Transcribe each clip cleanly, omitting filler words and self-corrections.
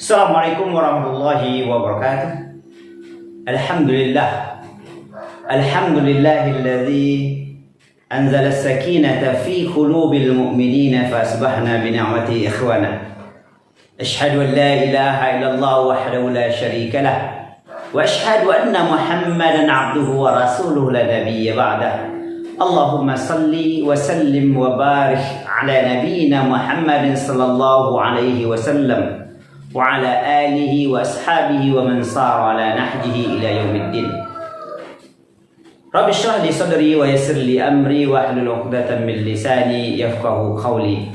Assalamualaikum warahmatullahi wabarakatuh. Alhamdulillah. Alhamdulillahilladzi anzala as-sakinata fi qulubil mu'minina fa asbahna bi ni'mati ikhwana. Asyhadu an la ilaha illallah wahdahu la syarika lah. Wa asyhadu anna Muhammadan 'abduhu wa rasuluhu la nabiyya ba'dah. Allahumma salli wa sallim wa barik ala nabiyyina Muhammadin sallallahu alaihi wasallam wa ala alihi wa ashabihi wa man sara ala nahjihi ila yaumiddin. Rabbi shrah li sadri wa yassir li amri wa hlul 'uqdatam min lisani yafqahu qawli.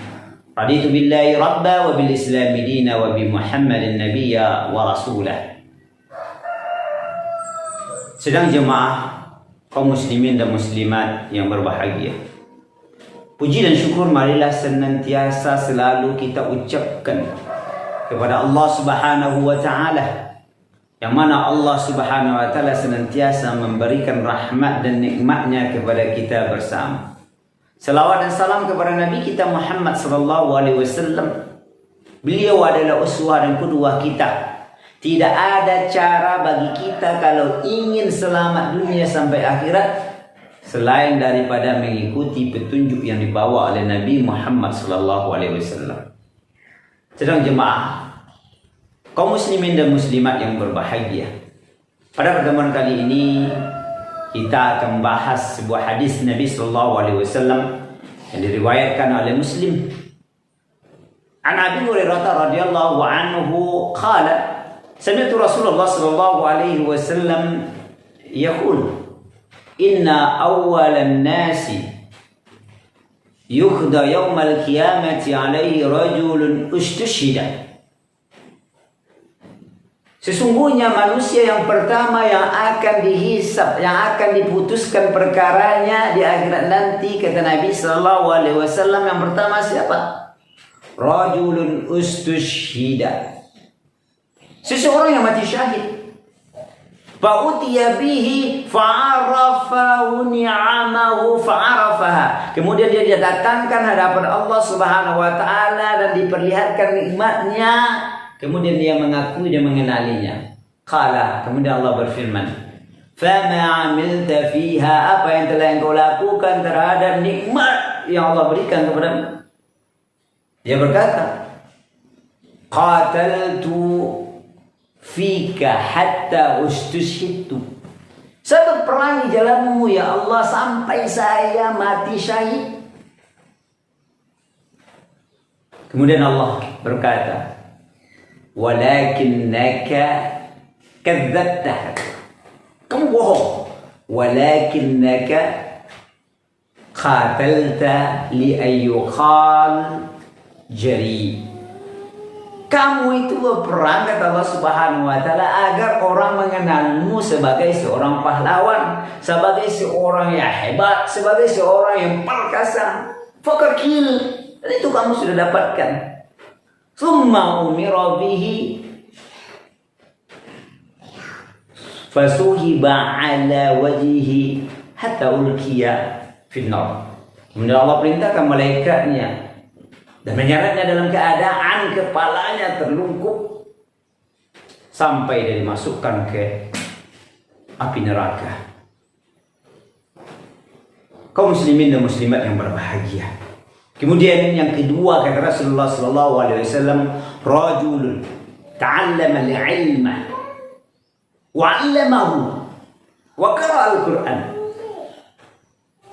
Raditu billahi rabba wa bil islami dina wa bi Muhammadin nabiyya wa rasulah. Sedang jemaah kaum muslimin dan muslimat yang berbahagia, puji dan syukur marilah senantiasa selalu kita ucapkan kepada Allah Subhanahu wa taala, yang mana Allah Subhanahu wa taala senantiasa memberikan rahmat dan nikmatnya kepada kita bersama. Salawat dan salam kepada Nabi kita Muhammad sallallahu alaihi wasallam. Beliau adalah uswah dan qudwah kita. Tidak ada cara bagi kita kalau ingin selamat dunia sampai akhirat selain daripada mengikuti petunjuk yang dibawa oleh Nabi Muhammad sallallahu alaihi wasallam. Sedang jemaah kaum muslimin dan muslimat yang berbahagia, pada pertemuan kali ini kita akan membahas sebuah hadis Nabi sallallahu alaihi wasallam yang diriwayatkan oleh Muslim. An Abi Hurairah radhiyallahu anhu qala sami'tu Rasulullah sallallahu alaihi wasallam yaqul inna awwalan nasi yukhda yawmal qiyamati alaihi rajulun ustushhida. Sesungguhnya manusia yang pertama yang akan dihisab, yang akan diputuskan perkaranya di akhirat nanti, kata Nabi sallallahu alaihi wasallam, yang pertama siapa? Rajulun ustushhida. Seseorang yang mati syahid. Fa'utiya bihi fa'arafahu ni'amahu fa'arafaha. Kemudian dia didatangkan hadapan Allah Subhanahu wa taala dan diperlihatkan nikmatnya. Kemudian dia mengakui dan mengenalinya. Qala, kemudian Allah berfirman, "Fama 'amilta fiha", apa yang telah engkau lakukan terhadap nikmat yang Allah berikan kepadamu? Dia berkata, "Qataltu fika hatta ustushhidtu." Saya berperang di jalanmu ya Allah sampai saya mati syahid. Kemudian Allah berkata, "Walakinnaka kadzdzabta." Kamu bohong. "Walakinnaka qatalta li ayyuqal jari." Kamu itu berperang, kata Allah Subhanahu wa taala, agar orang mengenalmu sebagai seorang pahlawan, sebagai seorang yang hebat, sebagai seorang yang perkasa. Fakakil, dan itu kamu sudah dapatkan. Summa umira bihi fasuhiba ala wajhihi hatta ulqiya finnar. Kemudian Allah perintahkan malaikatnya dan menyeretnya dalam keadaan kepalanya terlungkup sampai dia dimasukkan ke api neraka. Kaum muslimin dan muslimat yang berbahagia. Kemudian yang kedua, kata Rasulullah sallallahu alaihi wasallam, rajulun ta'allama al-ilma wa 'allamahu wa qara'a al-Qur'an.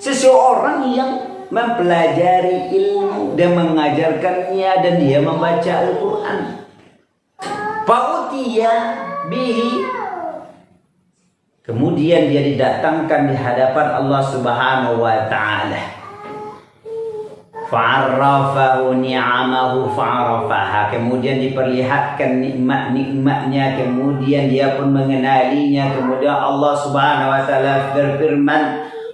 Seseorang yang mempelajari ilmu dan mengajarkannya dan dia membaca Al-Quran. Fa'utiya bihi, kemudian dia didatangkan di hadapan Allah Subhanahu wa taala. Fa'arrafahu ni'amahu fa'arafaha, kemudian diperlihatkan nikmat-nikmatnya, kemudian dia pun mengenalinya. Kemudian Allah Subhanahu wa taala berfirman,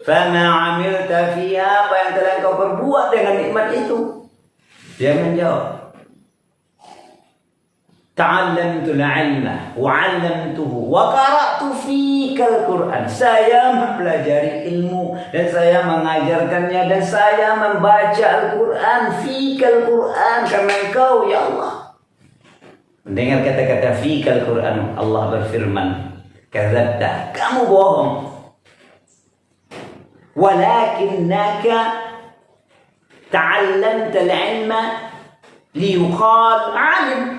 "Fama 'amilta fiha", apa yang telah engkau perbuat dengan nikmat itu? Dia menjawab, "Ta'allamtu al-'ilma wa 'allamtuhu wa qara'tu fika al-Qur'an." Saya mempelajari ilmu dan saya mengajarkannya dan saya membaca Al-Qur'an, fika al-Qur'an, karena engkau ya Allah. mendengar kata-kata fikal Quran, Allah berfirman, kadzabta, kamu bohong. Walakinnaka ta'allamta al-ilma liyuqal alim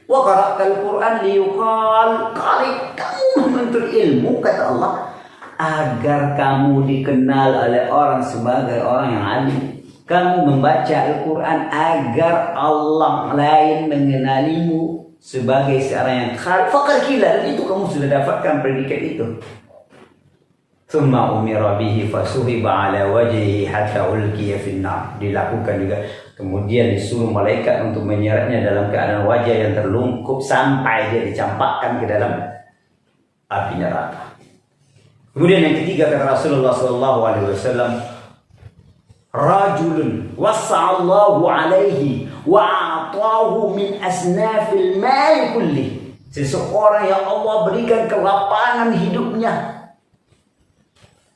wa qara'ta al-Quran liyuqal qari. Kamu menuntut ilmu, kata Allah, agar kamu dikenal oleh orang sebagai orang yang alim. Kamu membaca Al-Quran agar Allah lain mengenalimu sebagai seorang yang faqad qila, dan itu kamu sudah dapatkan predikat itu. Tsumma umira bihi fasuhiba ala wajhihi hatta ulqiya fin nar. Dilakukan juga, kemudian disuruh malaikat untuk menyeretnya dalam keadaan wajah yang terlungkup sampai dia dicampakkan ke dalam api neraka. Kemudian yang ketiga, kata Rasulullah SAW, rajulun wasa'allahu alaihi wa a'tahu min asnafil mal kulli. Seseorang yang Allah berikan kelapangan hidupnya,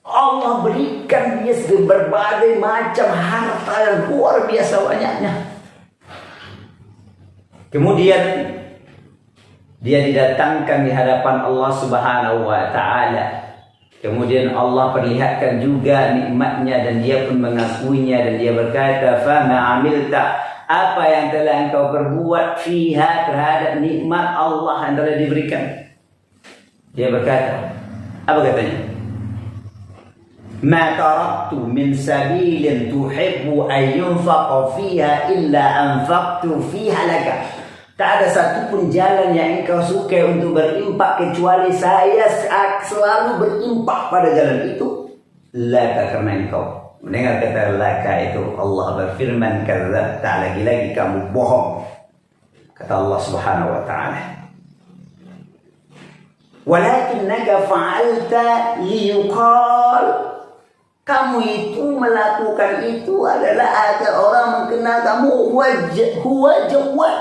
Allah berikan dia berbagai macam harta yang luar biasa banyaknya. Kemudian dia didatangkan di hadapan Allah Subhanahu wa taala. Kemudian Allah perlihatkan juga nikmatnya dan dia pun mengakuinya, dan dia berkata, fama amilta, apa yang telah engkau berbuat fiha, terhadap nikmat Allah yang telah diberikan. Dia berkata, apa katanya? Ma taraktu min sabilin tuhibbu an yunfaqa fiha illa anfaqtu fiha laka. Tak ada satupun jalan yang engkau suka untuk berimpak kecuali saya selalu berimpak pada jalan itu. Laka, karena engkau. Mendengar kata laka itu, Allah berfirman, kadzabta, lagi-lagi kamu bohong. Kata Allah Subhanahu wa taala, walakinnaka fa'alta liyuqal. Kamu itu melakukan itu adalah agar orang mengenal kamu huwa jawad,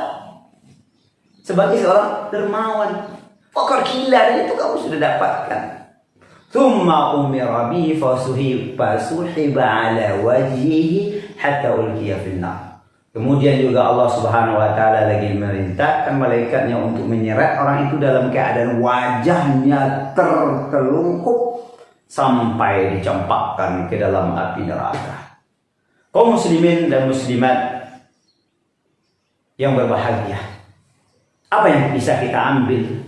sebagai seorang dermawan. Faqad qila, dan itu kamu sudah dapatkan. Tsumma umira bihi fasuhiba ala wajhihi hatta ulqiya fin nar. Kemudian juga Allah Subhanahu wa taala lagi memerintahkan malaikatnya untuk menyeret orang itu dalam keadaan wajahnya tertelungkup sampai dicampakkan ke dalam api neraka. Kaum muslimin dan muslimat yang berbahagia, apa yang bisa kita ambil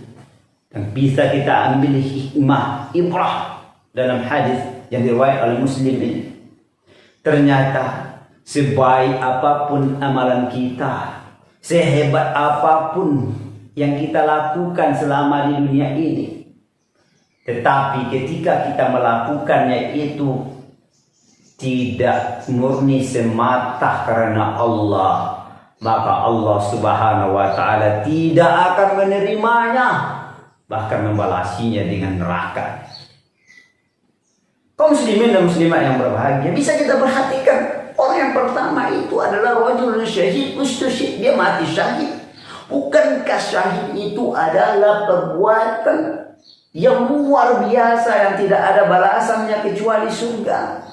dan bisa kita ambil hikmah, ibrah dalam hadis yang diriwayatkan oleh Muslim ini? Ternyata sebaik apapun amalan kita, sehebat apapun yang kita lakukan selama di dunia ini, tetapi ketika kita melakukannya itu tidak murni semata karena Allah, maka Allah Subhanahu wa taala tidak akan menerimanya, bahkan membalasinya dengan neraka. Kaum muslimin dan muslimat yang berbahagia, bisa kita perhatikan orang yang pertama itu adalah rajulun syahid ustusyhid, dia mati syahid. Bukankah syahid itu adalah perbuatan yang luar biasa yang tidak ada balasannya kecuali surga?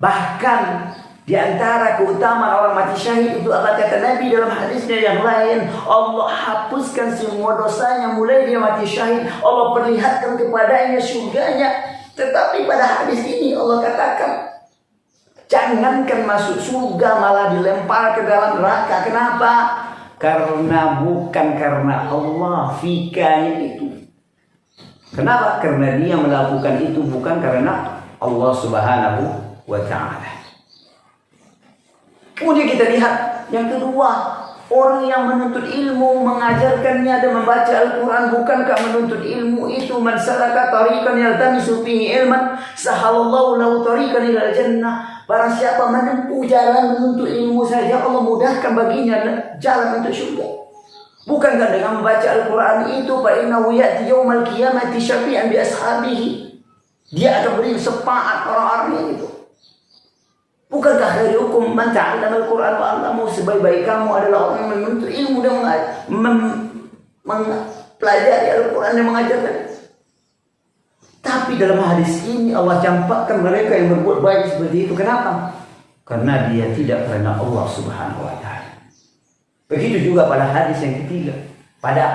Bahkan di antara keutamaan orang mati syahid itu, apa kata Nabi dalam hadisnya yang lain, Allah hapuskan semua dosanya mulai dia mati syahid, Allah perlihatkan kepadanya surganya. Tetapi pada hadis ini Allah katakan, jangankan masuk surga, malah dilempar ke dalam neraka. Kenapa? Karena bukan karena Allah fikanya itu. Kenapa? Karena dia melakukan itu bukan karena Allah Subhanahu wa ta'ala. Kemudian kita lihat yang kedua, orang yang menuntut ilmu, mengajarkannya dan membaca Al-Quran. Bukankah menuntut ilmu itu, man salaka tariqan yaltamisu fihi ilman sahalallahu lahu tariqan ilal jannah. Barang siapa menempuh jalan menuntut ilmu saja, Allah mudahkan baginya jalan untuk surga. Bukankah dengan membaca Al-Quran itu, fa innahu ya'ti yaumal qiyamati syafi'an bi ashabihi, dia akan beri syafaat orang-orang itu. Bukankah khairukum man ta'allama al-Quran wa 'allamahu, sebaik-baik kamu adalah orang yang menuntut ilmu dan mempelajari Al-Quran dan mengajarkan. Tapi dalam hadis ini Allah campakkan mereka yang berbuat baik seperti itu. Kenapa? Karena dia tidak karena Allah Subhanahu wa ta'ala. Begitu juga pada hadis yang ketiga. Pada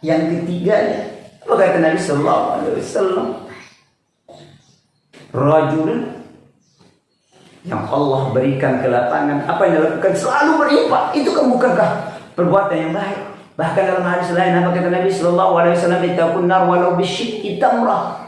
yang ketiganya, apa kata Nabi Sallallahu Alaihi Wasallam? Rajulun yang Allah berikan kelapangan, apa yang dilakukan selalu berimpak. Itu kan bukankah perbuatan yang baik? Bahkan dalam hadis lain, apa kata Nabi Sallallahu Alaihi Wasallam? Ittaqun nar walau bisyikki tamrah.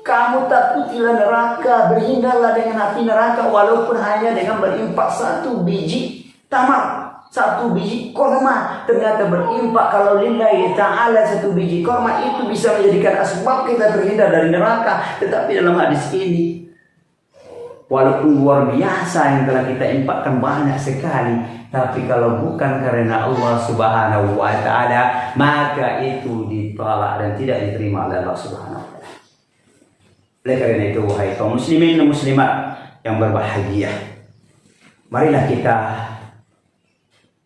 Kamu takutilah neraka, berhindarlah dengan api neraka walaupun hanya dengan berimpak satu biji tamar, satu biji korma. Ternyata berimpak kalau lillahi ta'ala satu biji korma itu bisa menjadikan asbab kita terhindar dari neraka. Tetapi dalam hadis ini, walaupun luar biasa yang telah kita impakkan banyak sekali, tapi kalau bukan karena Allah Subhanahu wa Ta'ala, maka itu ditolak dan tidak diterima oleh Allah Subhanahu wa Ta'ala. Oleh karena itu, wahai kaum muslimin dan muslimat yang berbahagia, marilah kita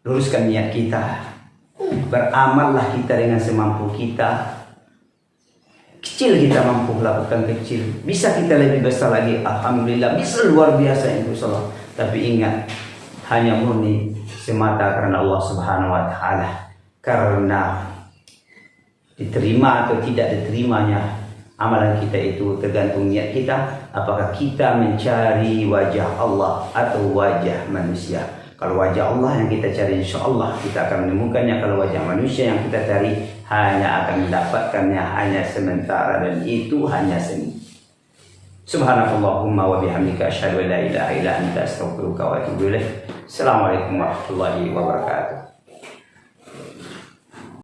luruskan niat kita, beramallah kita dengan semampu kita. Kecil kita mampu lakukan kecil, bisa kita lebih besar lagi, alhamdulillah, bisa luar biasa insyaAllah. Tapi ingat, hanya murni semata karena Allah Subhanahu wa Ta'ala. Karena diterima atau tidak diterimanya amalan kita itu tergantung niat kita. Apakah kita mencari wajah Allah atau wajah manusia? Kalau wajah Allah yang kita cari, insya Allah kita akan menemukannya. Kalau wajah manusia yang kita cari, hanya akan mendapatkannya hanya sementara, dan itu hanya seni. Subhanakallahumma wa bihamdika asyhadu an la ilaha illa anta astaghfiruka wa atubu ilaik. Assalamualaikum warahmatullahi wabarakatuh.